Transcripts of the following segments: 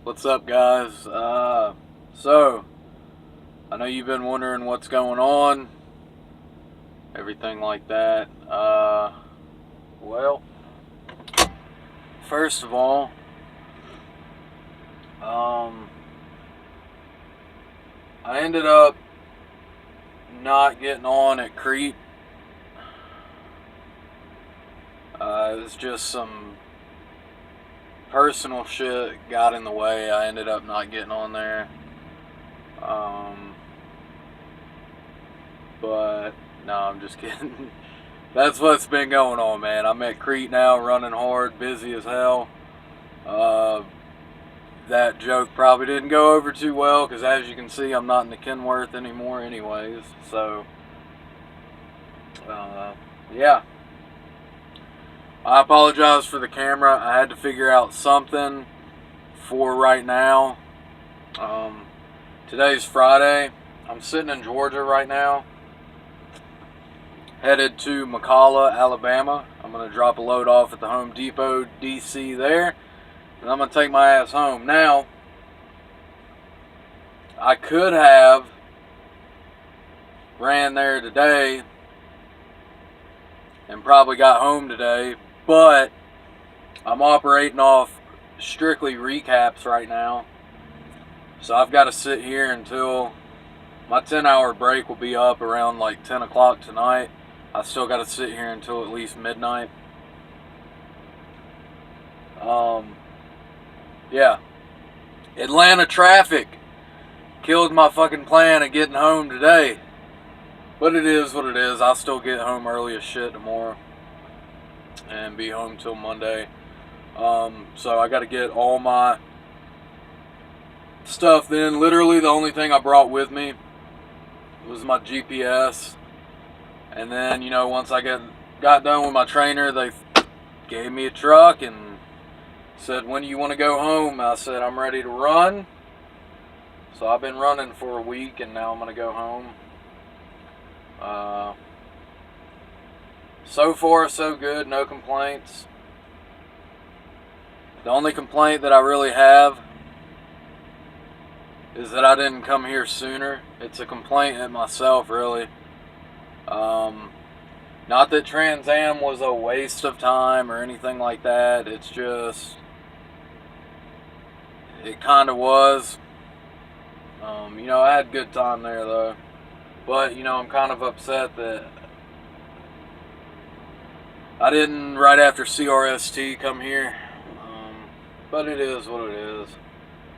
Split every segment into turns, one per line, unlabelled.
What's up, guys? So, I know you've been wondering what's going on, everything like that. Well, first of all, I ended up not getting on at Crete. It was just some personal shit got in the way. I ended up not getting on there. But no, I'm just kidding. That's what's been going on, man. I'm at Crete now, running hard, busy as hell. That joke probably didn't go over too well because, as you can see, I'm not in the Kenworth anymore, anyways. So, yeah. I apologize for the camera. I had to figure out something for right now. Today's Friday. I'm sitting in Georgia right now, headed to McCalla, Alabama. I'm going to drop a load off at the Home Depot, DC there, and I'm going to take my ass home. Now, I could have ran there today and probably got home today, but I'm operating off strictly recaps right now. So I've got to sit here until my 10-hour break will be up around like 10 o'clock tonight. I still got to sit here until at least midnight. Yeah. Atlanta traffic killed my fucking plan of getting home today. But it is what it is. I'll still get home early as shit tomorrow and be home till Monday. So I got to get all my stuff then. Literally the only thing I brought with me was my GPS. And then, you know, once I got done with my trainer, they gave me a truck and said, when do you want to go home? I said, I'm ready to run. So I've been running for a week and now I'm going to go home. So far, so good. No complaints. The only complaint that I really have is that I didn't come here sooner. It's a complaint at myself, really. Not that Trans Am was a waste of time or anything like that. It's just, it kind of was. You know, I had a good time there, though. But, you know, I'm kind of upset that I didn't, right after CRST, come here. But it is what it is.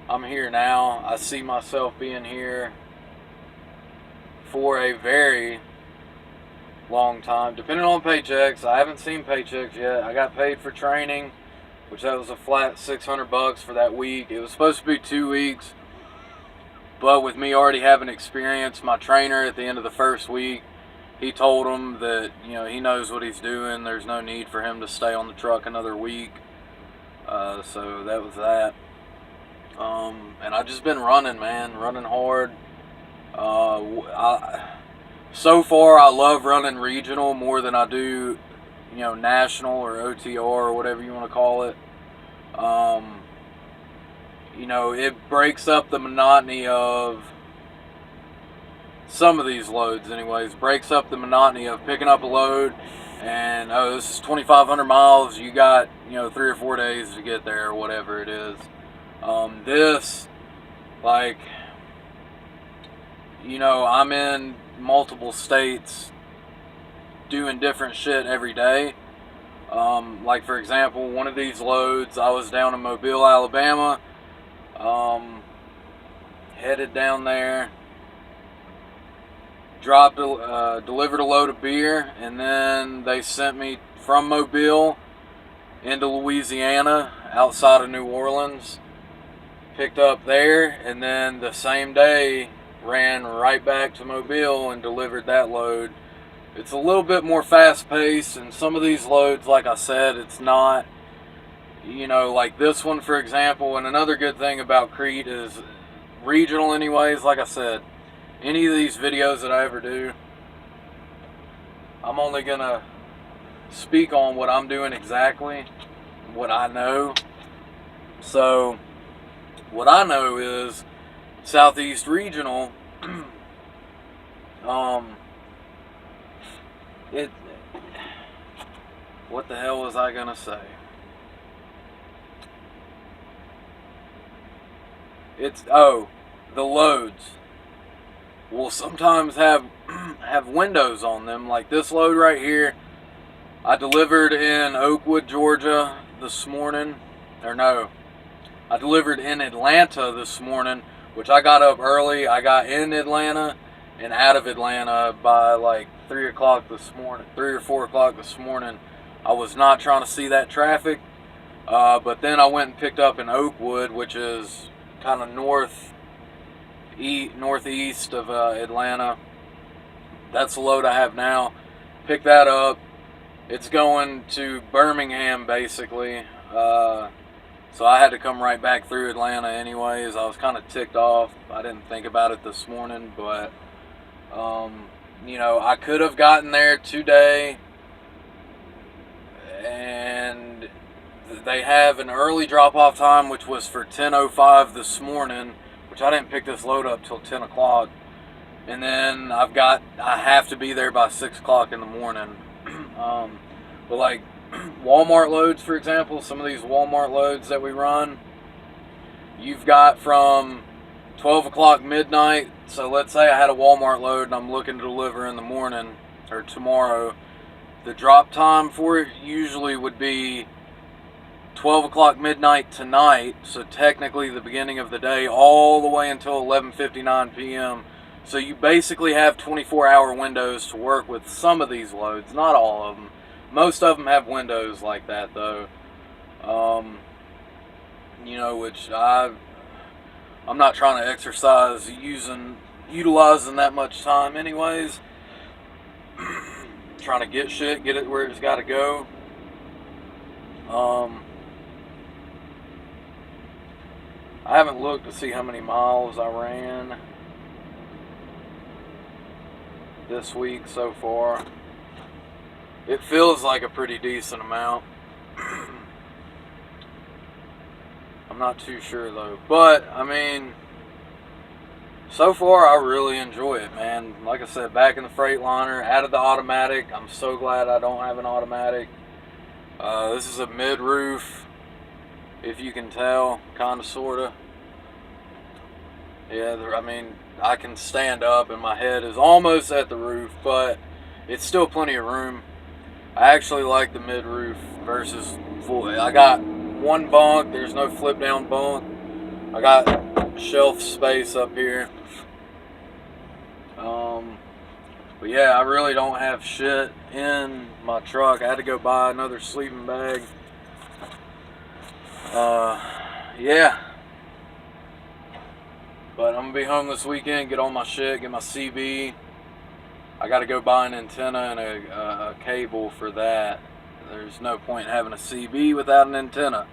I'm here now. I see myself being here for a very long time, depending on paychecks. I haven't seen paychecks yet. I got paid for training, which that was a flat $600 for that week. It was supposed to be 2 weeks, but with me already having experience, my trainer at the end of the first week, he told him that, you know, he knows what he's doing. There's no need for him to stay on the truck another week. So that was that. And I've just been running, man, running hard. So far, I love running regional more than I do, you know, national or OTR or whatever you want to call it. You know, it breaks up the monotony of some of these loads anyways. Breaks up the monotony of picking up a load and, oh, this is 2,500 miles. You got, you know, 3 or 4 days to get there or whatever it is. This, like, you know, I'm in multiple states doing different shit every day. Like, for example, one of these loads, I was down in Mobile, Alabama, headed down there, delivered a load of beer, and then they sent me from Mobile into Louisiana, outside of New Orleans, picked up there, and then the same day ran right back to Mobile and delivered that load. It's a little bit more fast-paced, and some of these loads, like I said, it's not, you know, like this one, for example. And another good thing about Crete is regional anyways. Like I said, any of these videos that I ever do, I'm only going to speak on what I'm doing exactly, what I know. So, what I know is Southeast Regional, it, what the hell was I gonna say? The loads will sometimes have windows on them. Like this load right here, I delivered in Oakwood, Georgia this morning. Or no, I delivered in Atlanta this morning, which I got up early. I got in Atlanta and out of Atlanta by like 3 o'clock this morning, 3 or 4 o'clock this morning. I was not trying to see that traffic, but then I went and picked up in Oakwood, which is kind of northeast of Atlanta. That's the load I have now. Pick that up. It's going to Birmingham, basically. So I had to come right back through Atlanta anyways. I was kind of ticked off. I didn't think about it this morning, but, I could have gotten there today, and they have an early drop-off time, which was for 10:05 this morning, which I didn't pick this load up till 10 o'clock. And then I have to be there by 6 o'clock in the morning. But like Walmart loads, for example, some of these Walmart loads that we run, you've got from 12 o'clock midnight. So let's say I had a Walmart load and I'm looking to deliver in the morning or tomorrow. The drop time for it usually would be 12 o'clock midnight tonight, so technically the beginning of the day, all the way until 11:59 p.m. So you basically have 24-hour windows to work with some of these loads, not all of them. Most of them have windows like that, though. Which I'm not trying to exercise utilizing that much time anyways. Trying to get it where it's got to go. I haven't looked to see how many miles I ran this week so far. It feels like a pretty decent amount. I'm not too sure though, but I mean, so far I really enjoy it, man. Like I said, back in the Freightliner, out of the automatic. I'm so glad I don't have an automatic. This is a mid-roof, if you can tell, kind of, sort of. Yeah, I can stand up and my head is almost at the roof, but it's still plenty of room. I actually like the mid-roof versus full. I got one bunk. There's no flip-down bunk. I got shelf space up here. But yeah, I really don't have shit in my truck. I had to go buy another sleeping bag. Yeah. But I'm going to be home this weekend, get all my shit, get my CB. I got to go buy an antenna and a cable for that. There's no point in having a CB without an antenna,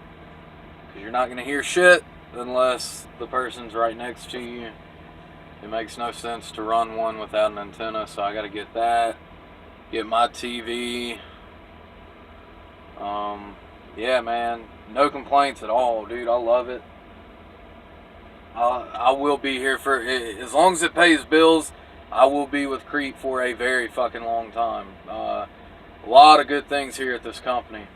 because you're not going to hear shit unless the person's right next to you. It makes no sense to run one without an antenna, so I got to get that. Get my TV. Yeah, man. No complaints at all, dude. I love it. I will be here for, as long as it pays bills, I will be with Crete for a very fucking long time. A lot of good things here at this company.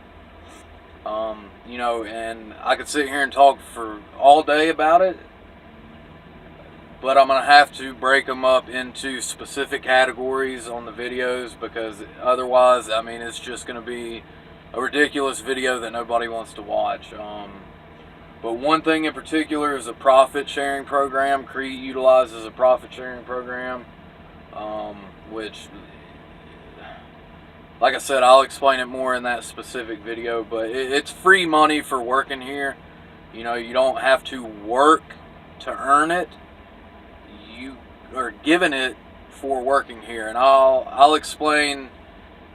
And I could sit here and talk for all day about it, but I'm going to have to break them up into specific categories on the videos, because otherwise, it's just going to be a ridiculous video that nobody wants to watch. But one thing in particular is a profit sharing program. Crete utilizes a profit sharing program, which, like I said, I'll explain it more in that specific video, but it's free money for working here. You don't have to work to earn it. You are given it for working here, and I'll explain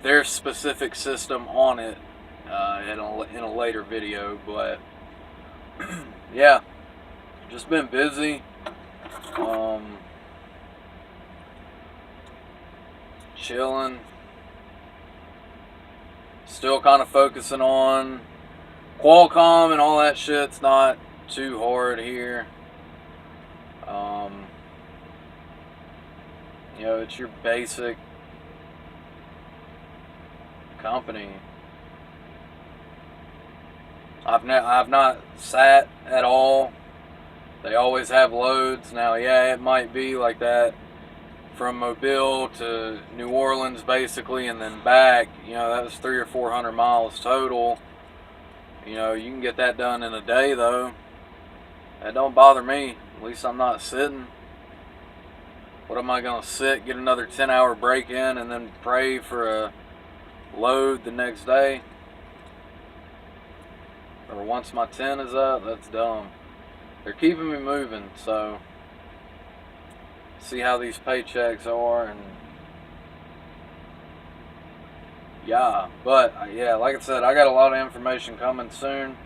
their specific system on it in a later video. But yeah, just been busy. Chilling. Still kind of focusing on Qualcomm and all that shit's not too hard here. You know, it's your basic company. I've not sat at all. They always have loads. Now, yeah, it might be like that from Mobile to New Orleans, basically, and then back. You know, that was 300 or 400 miles total. You know, you can get that done in a day, though. That don't bother me. At least I'm not sitting. What am I going to sit, get another 10-hour break in, and then pray for a load the next day? Or once my 10 is up? That's dumb. They're keeping me moving, so see how these paychecks are, and yeah. But yeah, like I said, I got a lot of information coming soon.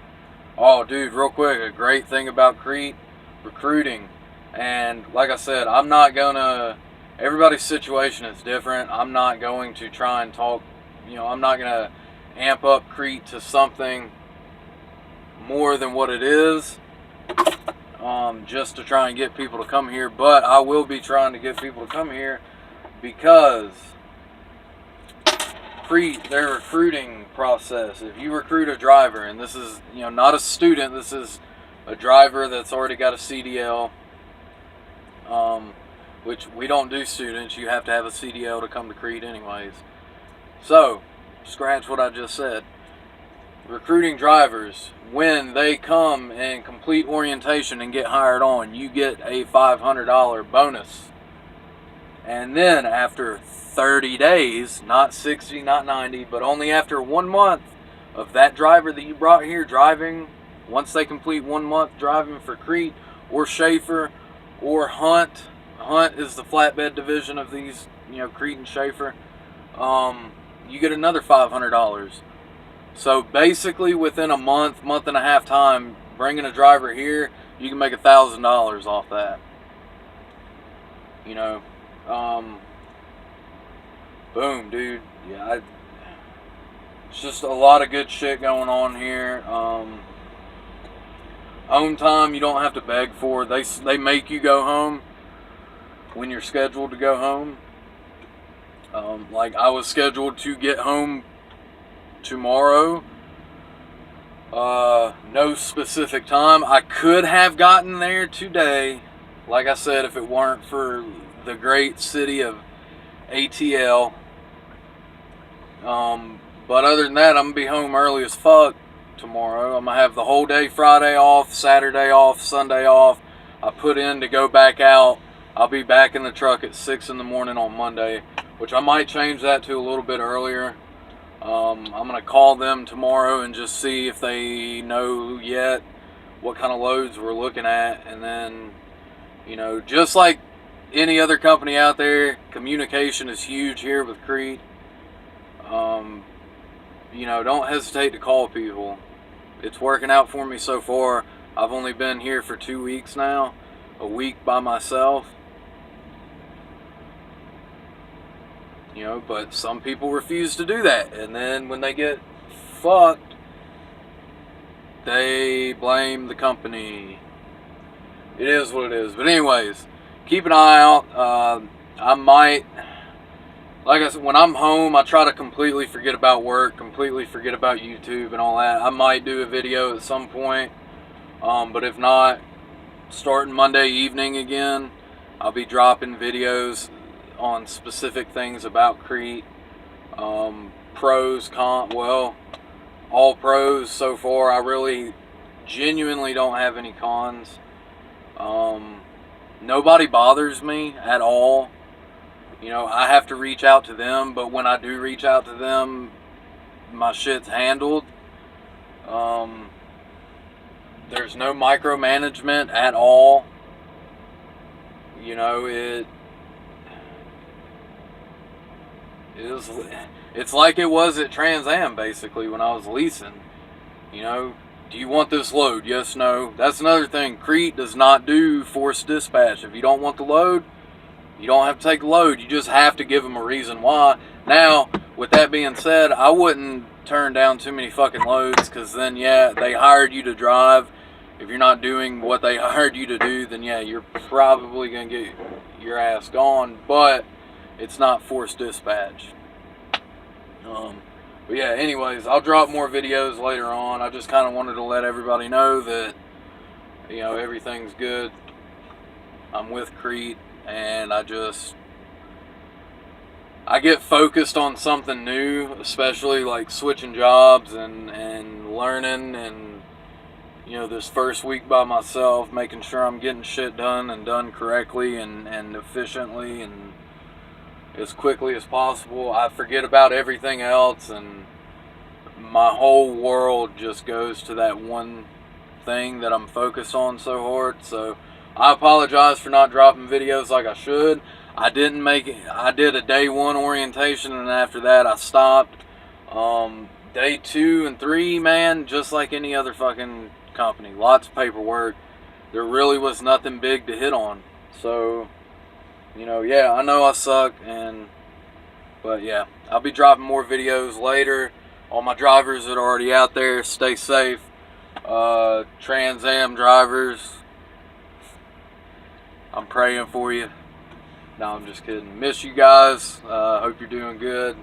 Oh, dude, real quick, a great thing about Crete, recruiting. And like I said, I'm not gonna, everybody's situation is different. I'm not going to try and talk, you know, I'm not gonna amp up Crete to something more than what it is, just to try and get people to come here. But I will be trying to get people to come here because Crete, their recruiting process, if you recruit a driver, and this is, you know, not a student, this is a driver that's already got a CDL, which we don't do students. You have to have a CDL to come to Crete anyways. So, scratch what I just said. Recruiting drivers, when they come and complete orientation and get hired on, you get a $500 bonus. And then after 30 days, not 60, not 90, but only after 1 month of that driver that you brought here driving, once they complete 1 month driving for Crete or Schaefer or Hunt is the flatbed division of these, you know, Crete and Schaefer, you get another $500. So basically within a month and a half time, bringing a driver here, you can make $1,000 off that. You know, boom, dude. Yeah, it's just a lot of good shit going on here. Home time, you don't have to beg for. They make you go home when you're scheduled to go home. Like I was scheduled to get home tomorrow. No specific time. I could have gotten there today, like I said, if it weren't for the great city of ATL. But other than that, I'm gonna be home early as fuck tomorrow. I'm gonna have the whole day Friday off, Saturday off, Sunday off. I put in to go back out. I'll be back in the truck at 6 in the morning on Monday, which I might change that to a little bit earlier. I'm going to call them tomorrow and just see if they know yet what kind of loads we're looking at. And then, you know, just like any other company out there, communication is huge here with Crete. You know, don't hesitate to call people. It's working out for me so far. I've only been here for 2 weeks now, a week by myself. You know, but some people refuse to do that, and then when they get fucked, they blame the company. It is what it is. But anyways, keep an eye out. I might, like I said, when I'm home, I try to completely forget about work, completely forget about YouTube and all that. I might do a video at some point, but if not, starting Monday evening again, I'll be dropping videos on specific things about Crete, pros, cons, well, all pros so far. I really genuinely don't have any cons. Nobody bothers me at all. You know, I have to reach out to them, but when I do reach out to them, my shit's handled. There's no micromanagement at all. You know, it's like it was at Trans Am, basically, when I was leasing. You know, do you want this load? Yes, no. That's another thing. Crete does not do forced dispatch. If you don't want the load, you don't have to take the load. You just have to give them a reason why. Now, with that being said, I wouldn't turn down too many fucking loads, because then, yeah, they hired you to drive. if you're not doing what they hired you to do, then yeah, you're probably going to get your ass gone, but it's not forced dispatch. But yeah, anyways, I'll drop more videos later on. I just kind of wanted to let everybody know that, you know, everything's good. I'm with Crete, and I get focused on something new, especially like switching jobs and learning, and you know, this first week by myself, making sure I'm getting shit done and done correctly and efficiently and as quickly as possible. I forget about everything else, and my whole world just goes to that one thing that I'm focused on so hard. So I apologize for not dropping videos like I should. I didn't make it. I did a day 1 orientation, and after that I stopped. Day 2 and 3, man, just like any other fucking company, lots of paperwork. There really was nothing big to hit on. So, you know, yeah, I know I suck, but yeah, I'll be dropping more videos later. All my drivers that are already out there, stay safe. Trans Am drivers, I'm praying for you. No, I'm just kidding. Miss you guys. Hope you're doing good.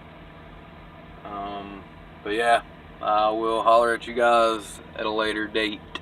But yeah, I will holler at you guys at a later date.